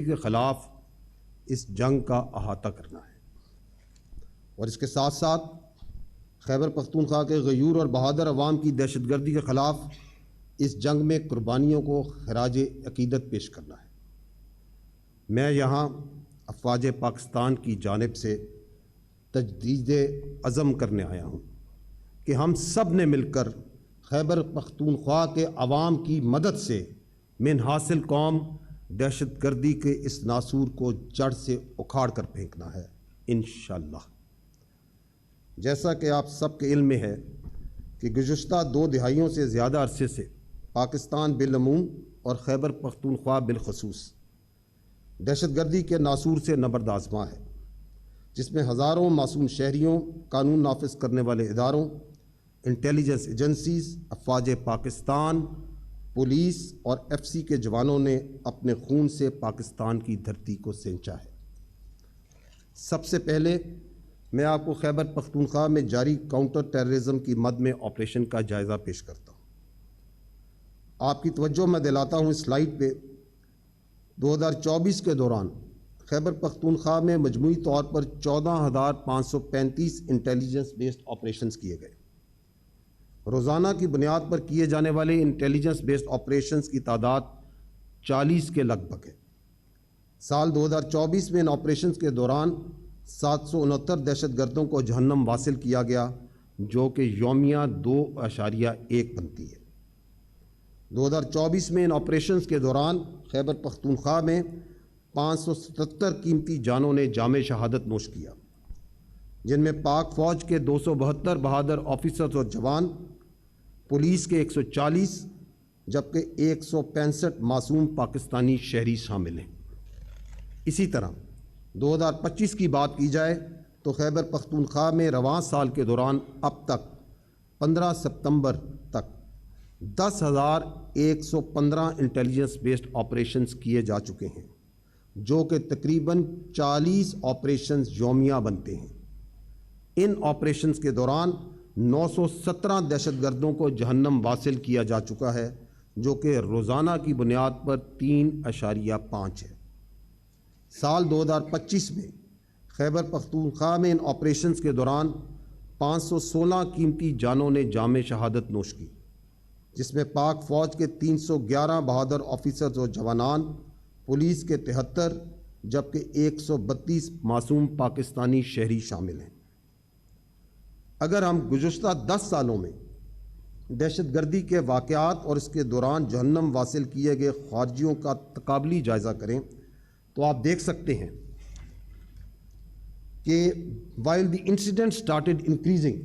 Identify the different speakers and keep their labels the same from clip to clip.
Speaker 1: کے خلاف اس جنگ کا احاطہ کرنا ہے اور اس کے ساتھ ساتھ خیبر پختونخوا کے غیور اور بہادر عوام کی دہشت گردی کے خلاف اس جنگ میں قربانیوں کو خراج عقیدت پیش کرنا ہے۔ میں یہاں افواج پاکستان کی جانب سے تجدید عزم کرنے آیا ہوں کہ ہم سب نے مل کر خیبر پختونخوا کے عوام کی مدد سے من حاصل قوم دہشت گردی کے اس ناسور کو جڑ سے اکھاڑ کر پھینکنا ہے انشاءاللہ۔ جیسا کہ آپ سب کے علم میں ہے کہ گزشتہ 2 دہائیوں سے زیادہ عرصے سے پاکستان بالعموم اور خیبر پختونخوا بالخصوص دہشت گردی کے ناسور سے نبرد آزما ہے، جس میں ہزاروں معصوم شہریوں، قانون نافذ کرنے والے اداروں، انٹیلیجنس ایجنسیز، افواج پاکستان، پولیس اور ایف سی کے جوانوں نے اپنے خون سے پاکستان کی دھرتی کو سینچا ہے۔ سب سے پہلے میں آپ کو خیبر پختونخوا میں جاری کاؤنٹر ٹیررزم کی مد میں آپریشن کا جائزہ پیش کرتا ہوں۔ آپ کی توجہ میں دلاتا ہوں اس سلائیڈ پہ 2024 کے دوران خیبر پختونخوا میں مجموعی طور پر 14,535 انٹیلیجنس بیسڈ آپریشنز کیے گئے۔ روزانہ کی بنیاد پر کیے جانے والے انٹیلیجنس بیسڈ آپریشنز کی تعداد 40 کے لگ بھگ ہے۔ سال 2024 میں ان آپریشنز کے دوران 769 دہشت گردوں کو جہنم واصل کیا گیا، جو کہ یومیہ 2.1 بنتی ہے۔ 2024 میں ان آپریشنز کے دوران خیبر پختونخوا میں 577 قیمتی جانوں نے جام شہادت نوش کیا، جن میں پاک فوج کے 272 بہادر آفیسرز اور جوان، پولیس کے 140 جبکہ 165 معصوم پاکستانی شہری شامل ہیں۔ اسی طرح 2025 کی بات کی جائے تو خیبر پختونخوا میں رواں سال کے دوران اب تک 15 ستمبر تک 10,115 انٹیلیجنس بیسڈ آپریشنز کیے جا چکے ہیں، جو کہ تقریباً 40 آپریشنز یومیہ بنتے ہیں۔ ان آپریشنز کے دوران 917 دہشت گردوں کو جہنم واصل کیا جا چکا ہے، جو کہ روزانہ کی بنیاد پر 3.5 ہے۔ سال 2025 میں خیبر پختونخوا میں ان آپریشنز کے دوران 516 قیمتی جانوں نے جام شہادت نوش کی، جس میں پاک فوج کے 311 بہادر آفیسرز اور جوانان، پولیس کے 73 جبکہ 132 معصوم پاکستانی شہری شامل ہیں۔ اگر ہم گزشتہ 10 سالوں میں دہشت گردی کے واقعات اور اس کے دوران جہنم واصل کیے گئے خارجیوں کا تقابلی جائزہ کریں تو آپ دیکھ سکتے ہیں کہ while the incident started increasing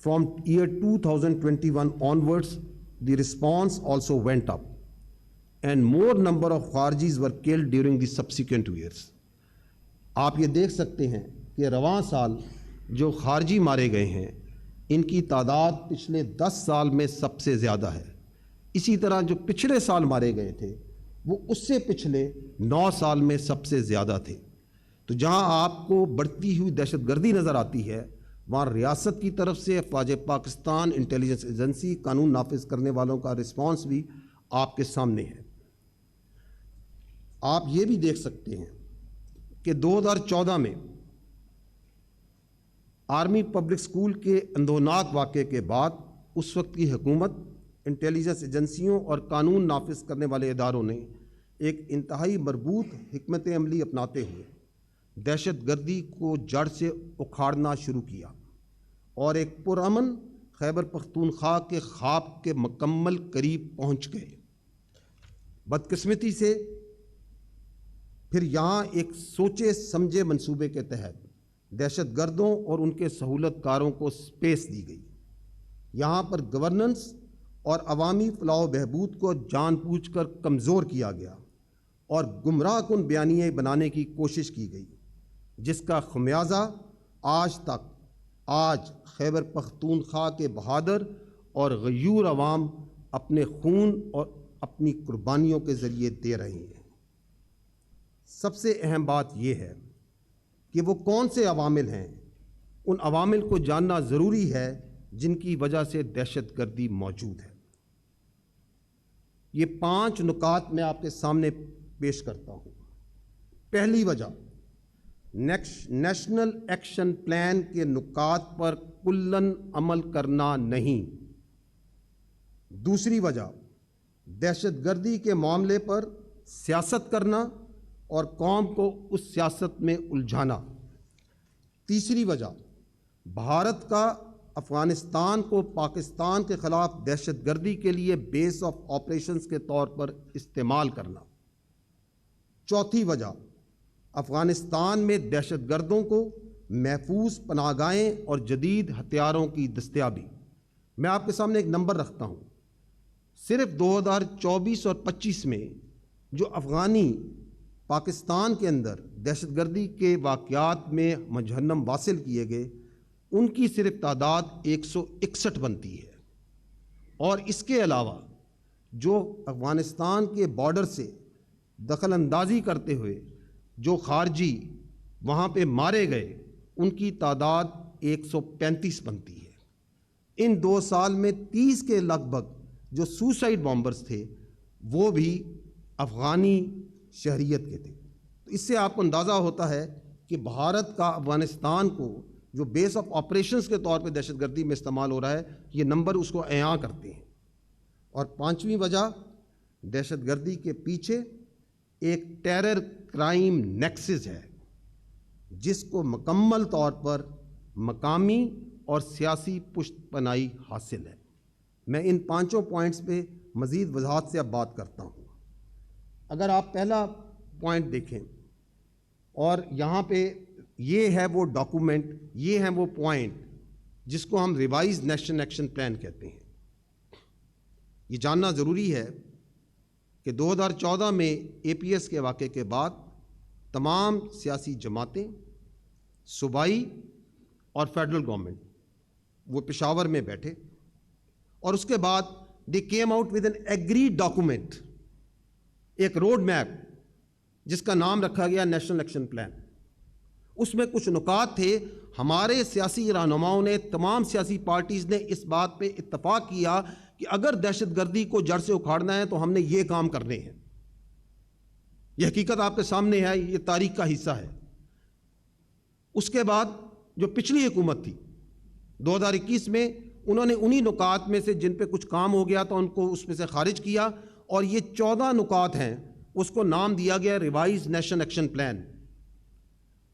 Speaker 1: from year 2021 onwards, the response also went up and more number of Kharjis were killed during the subsequent years. آپ یہ دیکھ سکتے ہیں کہ رواں سال جو خارجی مارے گئے ہیں ان کی تعداد پچھلے 10 سال میں سب سے زیادہ ہے۔ اسی طرح جو پچھلے سال مارے گئے تھے وہ اس سے پچھلے 9 سال میں سب سے زیادہ تھے۔ تو جہاں آپ کو بڑھتی ہوئی دہشت گردی نظر آتی ہے، وہاں ریاست کی طرف سے افواج پاکستان، انٹیلیجنس ایجنسی، قانون نافذ کرنے والوں کا رسپانس بھی آپ کے سامنے ہے۔ آپ یہ بھی دیکھ سکتے ہیں کہ 2014 میں آرمی پبلک اسکول کے اندھوناک واقعے کے بعد اس وقت کی حکومت، انٹیلیجنس ایجنسیوں اور قانون نافذ کرنے والے اداروں نے ایک انتہائی مربوط حکمت عملی اپناتے ہوئے دہشت گردی کو جڑ سے اکھاڑنا شروع کیا اور ایک پرامن خیبر پختونخوا کے خواب کے مکمل قریب پہنچ گئے۔ بدقسمتی سے پھر یہاں ایک سوچے سمجھے منصوبے کے تحت دہشت گردوں اور ان کے سہولت کاروں کو سپیس دی گئی۔ یہاں پر گورننس اور عوامی فلاح و بہبود کو جان بوجھ کر کمزور کیا گیا اور گمراہ کن بیانیے بنانے کی کوشش کی گئی، جس کا خمیازہ آج خیبر پختونخوا کے بہادر اور غیور عوام اپنے خون اور اپنی قربانیوں کے ذریعے دے رہے ہیں۔ سب سے اہم بات یہ ہے کہ وہ کون سے عوامل ہیں۔ ان عوامل کو جاننا ضروری ہے جن کی وجہ سے دہشت گردی موجود ہے۔ یہ 5 نکات میں آپ کے سامنے پیش کرتا ہوں۔ پہلی وجہ نیشنل ایکشن پلان کے نکات پر کلن عمل کرنا نہیں. دوسری وجہ دہشت گردی کے معاملے پر سیاست کرنا اور قوم کو اس سیاست میں الجھانا. تیسری وجہ بھارت کا افغانستان کو پاکستان کے خلاف دہشت گردی کے لیے بیس آف آپریشنز کے طور پر استعمال کرنا. چوتھی وجہ افغانستان میں دہشت گردوں کو محفوظ پناہ گاہیں اور جدید ہتھیاروں کی دستیابی. میں آپ کے سامنے ایک نمبر رکھتا ہوں. صرف 2024 اور 25 میں جو افغانی پاکستان کے اندر دہشت گردی کے واقعات میں مجہنم واصل کیے گئے ان کی صرف تعداد 161 بنتی ہے. اور اس کے علاوہ جو افغانستان کے بارڈر سے دخل اندازی کرتے ہوئے جو خارجی وہاں پہ مارے گئے ان کی تعداد 135 بنتی ہے. ان 2 سال میں 30 کے لگ بھگ جو سوسائڈ بامبرز تھے وہ بھی افغانی شہریت کے تھے. تو اس سے آپ کو اندازہ ہوتا ہے کہ بھارت کا افغانستان کو جو بیس آف آپریشنز کے طور پہ دہشت گردی میں استعمال ہو رہا ہے یہ نمبر اس کو عیاں کرتے ہیں. اور پانچویں وجہ دہشت گردی کے پیچھے ایک ٹیرر کرائم نیکسس ہے جس کو مکمل طور پر مقامی اور سیاسی پشت پناہی حاصل ہے. میں ان 5 پوائنٹس پہ مزید وضاحت سے اب بات کرتا ہوں. اگر آپ پہلا پوائنٹ دیکھیں اور یہاں پہ یہ ہے وہ ڈاکومنٹ، یہ ہیں وہ پوائنٹ جس کو ہم ریوائز نیشنل ایکشن پلان کہتے ہیں. یہ جاننا ضروری ہے کہ 2014 میں اے پی ایس کے واقعے کے بعد تمام سیاسی جماعتیں، صوبائی اور فیڈرل گورنمنٹ وہ پشاور میں بیٹھے اور اس کے بعد they came out with an agreed document, ایک روڈ میپ جس کا نام رکھا گیا نیشنل ایکشن پلان. اس میں کچھ نکات تھے. ہمارے سیاسی رہنماؤں نے، تمام سیاسی پارٹیز نے اس بات پہ اتفاق کیا کہ اگر دہشت گردی کو جڑ سے اکھاڑنا ہے تو ہم نے یہ کام کرنے ہیں. یہ حقیقت آپ کے سامنے ہے، یہ تاریخ کا حصہ ہے. اس کے بعد جو پچھلی حکومت تھی 2021 میں انہوں نے انہی نکات میں سے جن پہ کچھ کام ہو گیا تو ان کو اس میں سے خارج کیا اور یہ 14 نکات ہیں اس کو نام دیا گیا ریوائز نیشنل ایکشن پلان.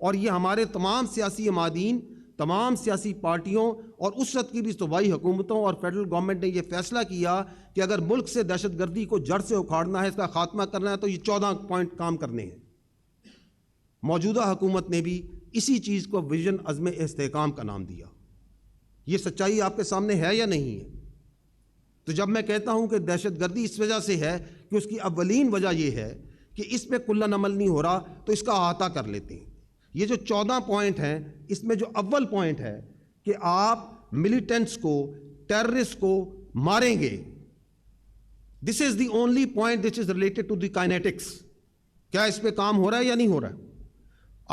Speaker 1: اور یہ ہمارے تمام سیاسی عمادین، تمام سیاسی پارٹیوں اور اس وقت کی بھی صوبائی حکومتوں اور فیڈرل گورنمنٹ نے یہ فیصلہ کیا کہ اگر ملک سے دہشت گردی کو جڑ سے اکھاڑنا ہے، اس کا خاتمہ کرنا ہے تو یہ 14 پوائنٹ کام کرنے ہیں. موجودہ حکومت نے بھی اسی چیز کو ویژن عزم استحکام کا نام دیا. یہ سچائی آپ کے سامنے ہے یا نہیں ہے؟ تو جب میں کہتا ہوں کہ دہشت گردی اس وجہ سے ہے کہ اس کی اولین وجہ یہ ہے کہ اس پہ کلن عمل نہیں ہو رہا تو اس کا احاطہ کر لیتے ہیں. یہ جو 14 پوائنٹ ہیں اس میں جو اول پوائنٹ ہے کہ آپ ملیٹنٹس کو، ٹیررسٹ کو ماریں گے. This is the only point which is related to the kinetics. کیا اس پہ کام ہو رہا ہے یا نہیں ہو رہا ہے؟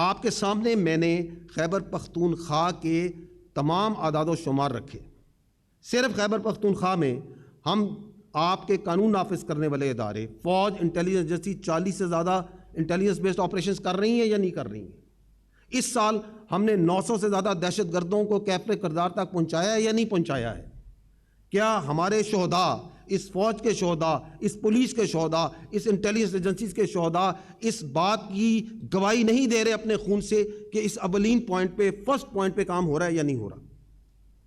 Speaker 1: آپ کے سامنے میں نے خیبر پختونخوا کے تمام اعداد و شمار رکھے. صرف خیبر پختونخوا میں ہم آپ کے قانون نافذ کرنے والے ادارے، فوج، انٹیلیجنس ایجنسی 40 سے زیادہ انٹیلیجنس بیسڈ آپریشنز کر رہی ہیں یا نہیں کر رہی ہیں؟ اس سال ہم نے 900 سے زیادہ دہشت گردوں کو کیفر کردار تک پہنچایا ہے یا نہیں پہنچایا ہے؟ کیا ہمارے شہداء، اس فوج کے شہداء، اس پولیس کے شہداء، اس انٹیلیجنس ایجنسیز کے شہداء اس بات کی گواہی نہیں دے رہے اپنے خون سے کہ اس اولین پوائنٹ پہ، فرسٹ پوائنٹ پہ کام ہو رہا ہے یا نہیں ہو رہا؟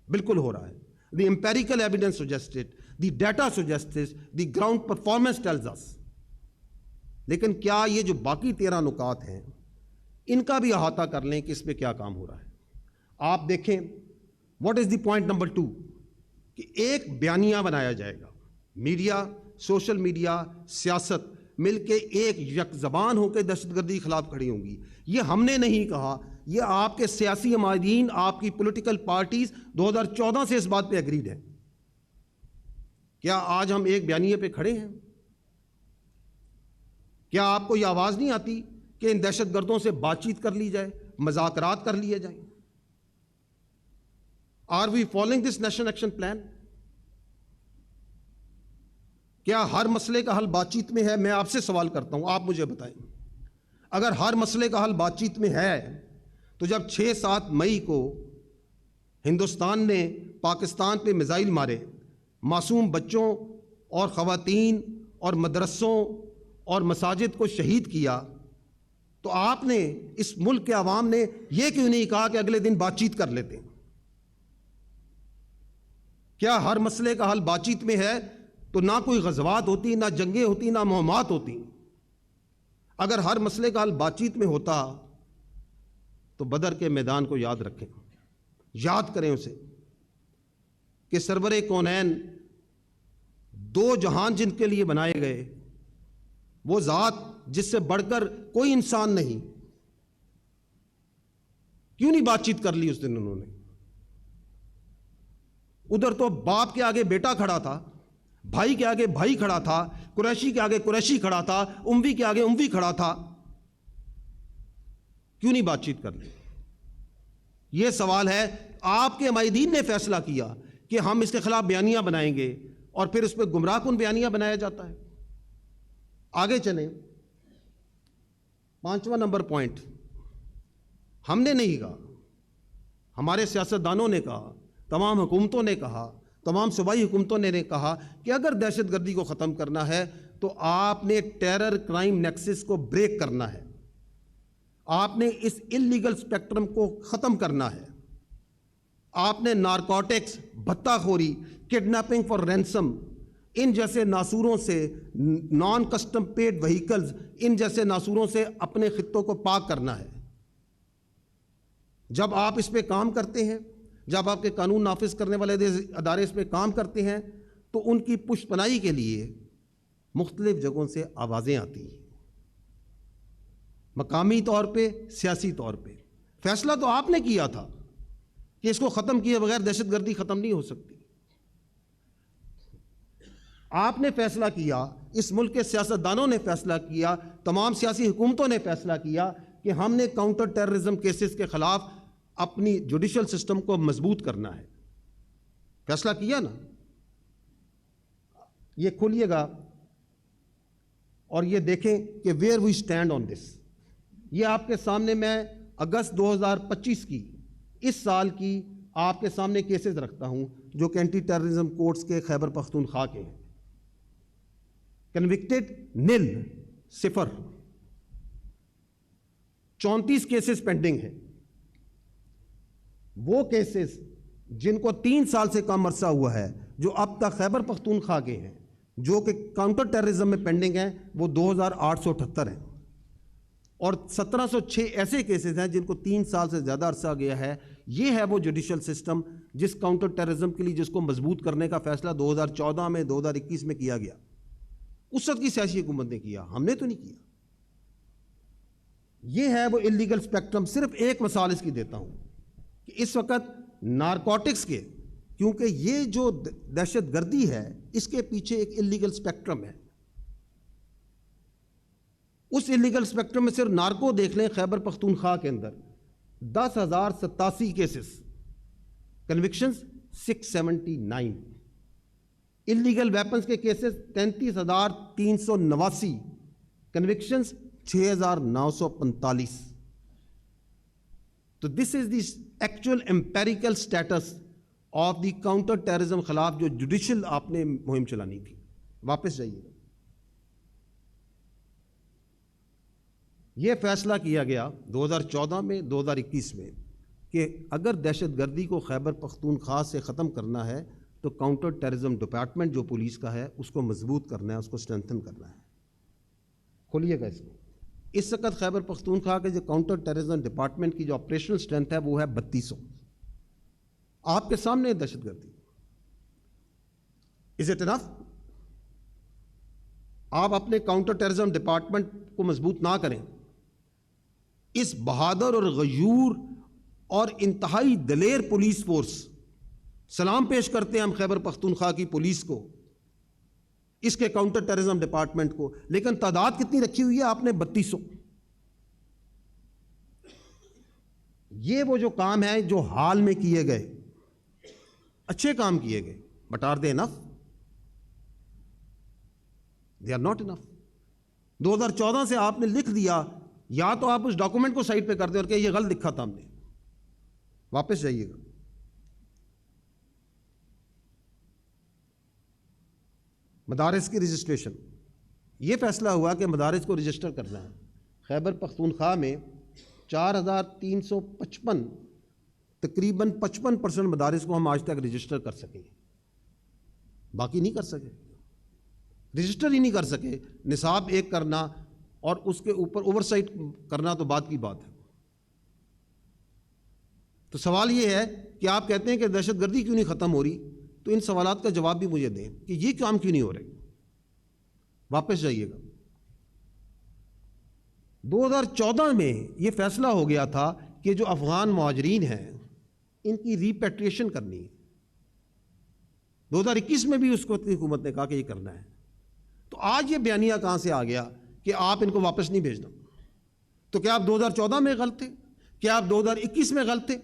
Speaker 1: بالکل ہو رہا ہے. The empirical evidence suggests it, the data suggests it, the ground performance tells us. لیکن کیا یہ جو باقی 13 نکات ہیں ان کا بھی احاطہ کر لیں کہ اس پہ کیا کام ہو رہا ہے؟ آپ دیکھیں what is the point number 2 کہ ایک بیانیہ بنایا جائے گا. میڈیا، سوشل میڈیا، سیاست مل کے ایک یک زبان ہو کے دہشت گردی کے خلاف کھڑی ہوں گی. یہ ہم نے نہیں کہا، یہ آپ کے سیاسی عمادین، آپ کی پولیٹیکل پارٹیز 2014 سے اس بات پہ ایگریڈ ہیں. کیا آج ہم ایک بیانیے پہ کھڑے ہیں؟ کیا آپ کو یہ آواز نہیں آتی کہ ان دہشت گردوں سے بات چیت کر لی جائے، مذاکرات کر لیے جائیں؟ Are we following this national action plan? کیا ہر مسئلے کا حل بات چیت میں ہے؟ میں آپ سے سوال کرتا ہوں، آپ مجھے بتائیں. اگر ہر مسئلے کا حل بات چیت میں ہے تو جب 6-7 مئی کو ہندوستان نے پاکستان پہ میزائل مارے، معصوم بچوں اور خواتین اور مدرسوں اور مساجد کو شہید کیا، تو آپ نے اس ملک کے عوام نے یہ کیوں نہیں کہا کہ اگلے دن بات چیت کر لیتے ہیں؟ کیا ہر مسئلے کا حل بات چیت میں ہے تو نہ کوئی غزوات ہوتی، نہ جنگیں ہوتی، نہ مہمات ہوتی؟ اگر ہر مسئلے کا حل بات چیت میں ہوتا تو بدر کے میدان کو یاد رکھیں، یاد کریں اسے کہ سرور کونین، 2 جہان جن کے لیے بنائے گئے، وہ ذات جس سے بڑھ کر کوئی انسان نہیں، کیوں نہیں بات چیت کر لی اس دن انہوں نے؟ ادھر تو باپ کے آگے بیٹا کھڑا تھا، بھائی کے آگے بھائی کھڑا تھا، قریشی کے آگے قریشی کھڑا تھا، اموی کے آگے اموی کھڑا تھا، کیوں نہیں بات چیت کر لی؟ یہ سوال ہے۔ آپ کے مائدین نے فیصلہ کیا کہ ہم اس کے خلاف بیانیہ بنائیں گے، اور پھر اس پہ گمراہ کن بیانیہ بنایا جاتا ہے۔ آگے چلیں، 5واں نمبر پوائنٹ، ہم نے نہیں کہا، ہمارے سیاستدانوں نے کہا، تمام حکومتوں نے کہا، تمام صوبائی حکومتوں نے کہا کہ اگر دہشت گردی کو ختم کرنا ہے تو آپ نے ٹیرر کرائم نیکسس کو بریک کرنا ہے، آپ نے اس انلیگل اسپیکٹرم کو ختم کرنا ہے، آپ نے نارکوٹکس، بھتہ خوری، کڈنیپنگ فار رینسم، ان جیسے ناسوروں سے، نان کسٹم پیڈ وہیکلز، ان جیسے ناسوروں سے اپنے خطوں کو پاک کرنا ہے۔ جب آپ اس پہ کام کرتے ہیں، جب آپ کے قانون نافذ کرنے والے ادارے اس پہ کام کرتے ہیں، تو ان کی پشت پناہی کے لیے مختلف جگہوں سے آوازیں آتی ہیں، مقامی طور پہ، سیاسی طور پہ۔ فیصلہ تو آپ نے کیا تھا کہ اس کو ختم کیے بغیر دہشت گردی ختم نہیں ہو سکتی۔ آپ نے فیصلہ کیا، اس ملک کے سیاستدانوں نے فیصلہ کیا، تمام سیاسی حکومتوں نے فیصلہ کیا کہ ہم نے کاؤنٹر ٹیررزم کیسز کے خلاف اپنی جوڈیشل سسٹم کو مضبوط کرنا ہے۔ فیصلہ کیا نا؟ یہ کھولیے گا اور یہ دیکھیں کہ ویئر وی اسٹینڈ آن دس۔ یہ آپ کے سامنے میں اگست 2025 کی، اس سال کی آپ کے سامنے کیسز رکھتا ہوں جو کہ اینٹی ٹیررزم کورٹس کے خیبر پختونخوا کے ہیں۔ کنوکٹڈ نل، 0۔ 34 کیسز پینڈنگ ہیں۔ وہ کیسز جن کو 3 سال سے کم عرصہ ہوا ہے، جو اب تک خیبر پختونخوا کے ہیں، جو کہ کاؤنٹر ٹیررزم میں پینڈنگ ہیں، وہ 2878 ہیں، اور 1706 ایسے کیسز ہیں جن کو 3 سال سے زیادہ عرصہ گیا ہے۔ یہ ہے وہ جوڈیشل سسٹم جس کاؤنٹر ٹیررزم کے لیے جس کو مضبوط کرنے کا فیصلہ 2014 میں، 2021 میں کیا گیا۔ اس وقت کی سیاسی حکومت نے کیا، ہم نے تو نہیں کیا۔ یہ ہے وہ انلیگل اسپیکٹرم۔ صرف ایک مثال اس کی دیتا ہوں کہ اس وقت نارکوٹکس کے، کیونکہ یہ جو دہشت گردی ہے اس کے پیچھے ایک انلیگل اسپیکٹرم ہے، اس انلیگل اسپیکٹرم میں صرف نارکو دیکھ لیں، خیبر پختونخوا کے اندر 10,087 کیسز، کنوکشنز 679، انلیگل ویپنز کے کیسز 33,389، کنوکشنز 6,945۔ تو this is the actual empirical status of the counter terrorism خلاف جو جوڈیشل آپ نے مہم چلانی تھی۔ واپس جائیے گا، یہ فیصلہ کیا گیا 2014 میں، 2021 میں کہ اگر دہشت گردی کو خیبر پختونخوا سے ختم کرنا ہے تو کاؤنٹر ٹیررزم ڈپارٹمنٹ جو پولیس کا ہے اس کو مضبوط کرنا ہے، اس کو اسٹرینتھن کرنا ہے۔ کھولیے گا اس کو۔ اس وقت خیبر پختونخوا کے جو کاؤنٹر ٹیررزم ڈپارٹمنٹ کی جو آپریشنل اسٹرینتھ ہے وہ ہے 3200۔ آپ کے سامنے دہشت گردی، از اٹ انف؟ آپ اپنے کاؤنٹر ٹیررزم ڈپارٹمنٹ کو مضبوط نہ کریں، اس بہادر اور غیور اور انتہائی دلیر پولیس فورس، سلام پیش کرتے ہیں ہم خیبر پختونخوا کی پولیس کو، اس کے کاؤنٹر ٹیررزم ڈپارٹمنٹ کو، لیکن تعداد کتنی رکھی ہوئی ہے آپ نے؟ 3200۔ یہ وہ جو کام ہے جو حال میں کیے گئے، اچھے کام کیے گئے، but are they enough? They are not enough. 2014 سے آپ نے لکھ دیا یا تو آپ اس ڈاکومنٹ کو سائٹ پہ کر دیں اور کہ یہ غلط لکھا تھا ہم نے. واپس جائیے گا. مدارس کی رجسٹریشن، یہ فیصلہ ہوا کہ مدارس کو رجسٹر کرنا ہے. خیبر پختونخوا میں 4355 تقریباً 55% مدارس کو ہم آج تک رجسٹر کر سکیں، باقی نہیں کر سکے. رجسٹر ہی نہیں کر سکے. نصاب ایک کرنا اور اس کے اوپر اوور سائٹ کرنا تو بات کی بات ہے. تو سوال یہ ہے کہ آپ کہتے ہیں کہ دہشت گردی کیوں نہیں ختم ہو رہی، تو ان سوالات کا جواب بھی مجھے دیں کہ یہ کام کیوں نہیں ہو رہے. واپس جائیے گا. 2014 میں یہ فیصلہ ہو گیا تھا کہ جو افغان مہاجرین ہیں ان کی ریپیٹریشن کرنی ہے. 2021 میں بھی اس کو حکومت نے کہا کہ یہ کرنا ہے. تو آج یہ بیانیہ کہاں سے آ گیا کہ آپ ان کو واپس نہیں بھیجنا؟ تو کیا آپ 2014 میں غلط تھے؟ کیا آپ 2021 میں غلط تھے؟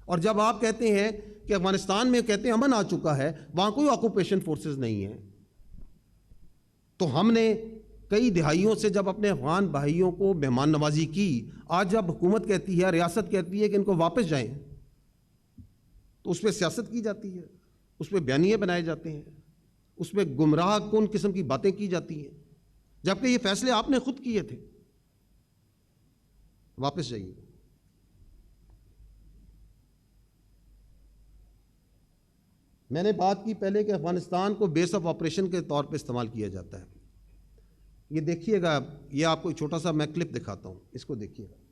Speaker 1: اور جب آپ کہتے ہیں کہ افغانستان میں کہتے ہیں امن آ چکا ہے، وہاں کوئی آکوپیشن فورسز نہیں ہیں، تو ہم نے کئی دہائیوں سے جب اپنے افغان بھائیوں کو مہمان نوازی کی، آج جب حکومت کہتی ہے، ریاست کہتی ہے کہ ان کو واپس جائیں، تو اس پہ سیاست کی جاتی ہے، اس پہ بیانیے بنائے جاتے ہیں، اس پہ گمراہ کن قسم کی باتیں کی جاتی ہیں، جبکہ یہ فیصلے آپ نے خود کیے تھے. واپس جائیے. میں نے بات کی پہلے کہ افغانستان کو بیس آف آپریشن کے طور پہ استعمال کیا جاتا ہے. یہ دیکھیے گا، یہ آپ کو چھوٹا سا میں کلپ دکھاتا ہوں، اس کو دیکھیے گا.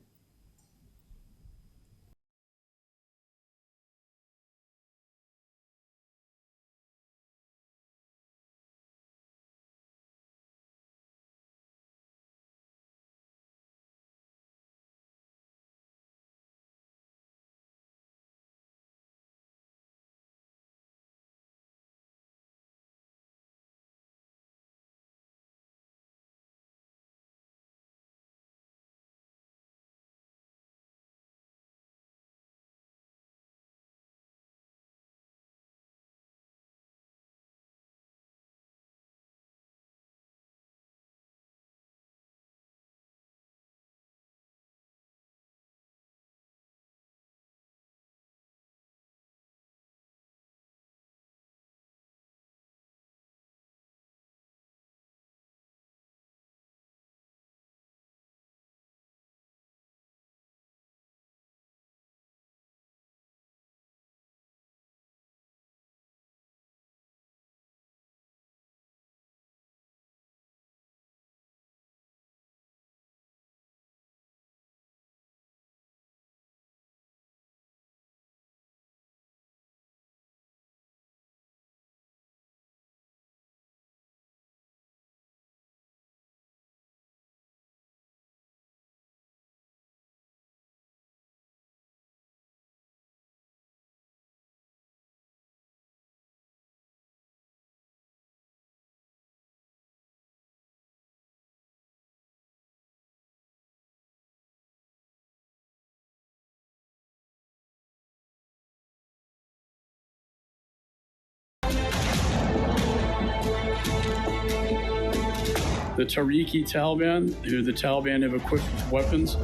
Speaker 2: The Tariq-e-Taliban, who the Taliban have equipped with weapons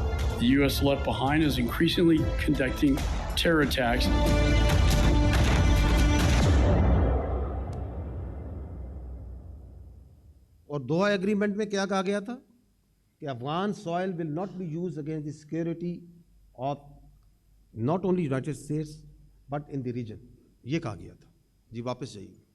Speaker 2: the U.S. left behind, is increasingly conducting terror attacks.
Speaker 1: اور دوحہ ایگریمنٹ میں کیا کہا گیا تھا کہ Afghan soil will not be use against the security of not only United States but in the region. یہ کہا گیا تھا. جی واپس جائیے.